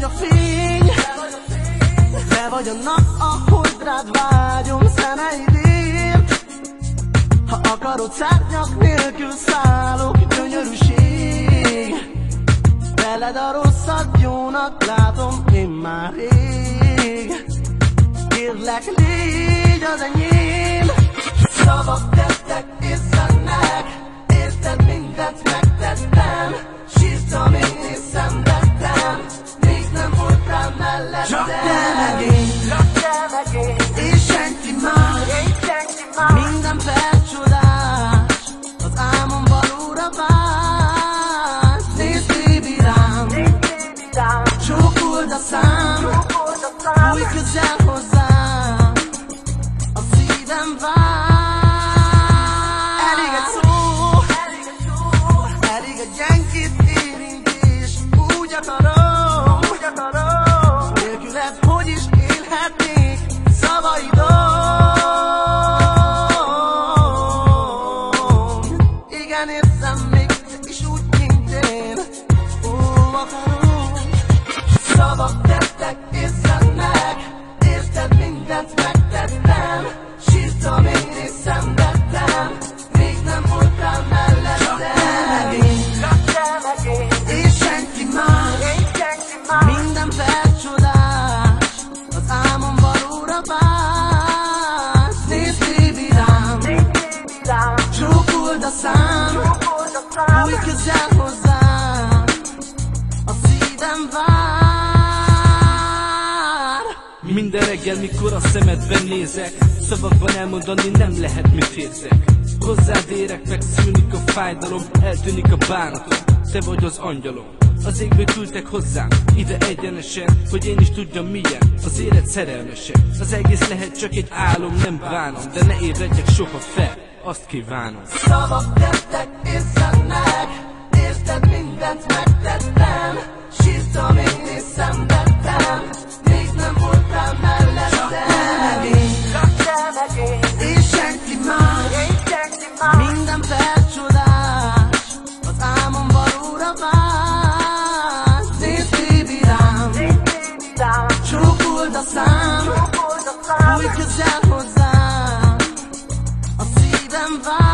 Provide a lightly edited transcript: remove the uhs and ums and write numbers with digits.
vagy a fény, te vagy a nap, ahogy rád vágyom szemeidért. Ha akarod, szárnyak nélkül szállok, gyönyörűség. Veled a rosszat jónak látom én már rég. Kérlek, légy az enyém. Szavak tettek és szennek, érted, mindent megtettem. Sírtam én és szenvedtem, még nem voltál mellettem. Csak te meg én, és senki más. Minden perc csodás, az álmom valóra vált. Nézd, baby, rám, csókold a szám, fújj közel hozzám, a szívem vár. Elég egy szó, elég egy gyengébb érintés. Úgy akarom, nélküled hogy is élhetnék szavaidon. Igen, érzem még te is úgy, mint én. Ó, akarom. Szavak tettek és szennek, érted, mindent megtettem. Sírtam én és szenvedtem, még nem voltál mellettem. Csak te meg én, és senki más. Minden perc csodás, az álmom valóra vált. Nézd, baby, rám, csókold a szám, fújj közel hozzám, a szívem vár. Minden reggel, mikor a szemedben nézek, szavakban elmondani nem lehet, mit érzek. Hozzád érek, megszűnik a fájdalom, eltűnik a bánatom. Te vagy az angyalom, az égből küldtek hozzám ide egyenesen, hogy én is tudjam, milyen az élet szerelmese. Az egész lehet csak egy álom, nem bánom, de ne ébredjek soha fel, azt kívánom. Szavak tettek és szennek, érted, mindent megtettem. Sírtam én és szenvedtem, még nem voltál mellettem. Csak te meg én, és senki más. Minden perc csodás, az álmom valóra vált. Nézd, baby, rám, csókold a szám, fújj közel hozzám, a szívem vár.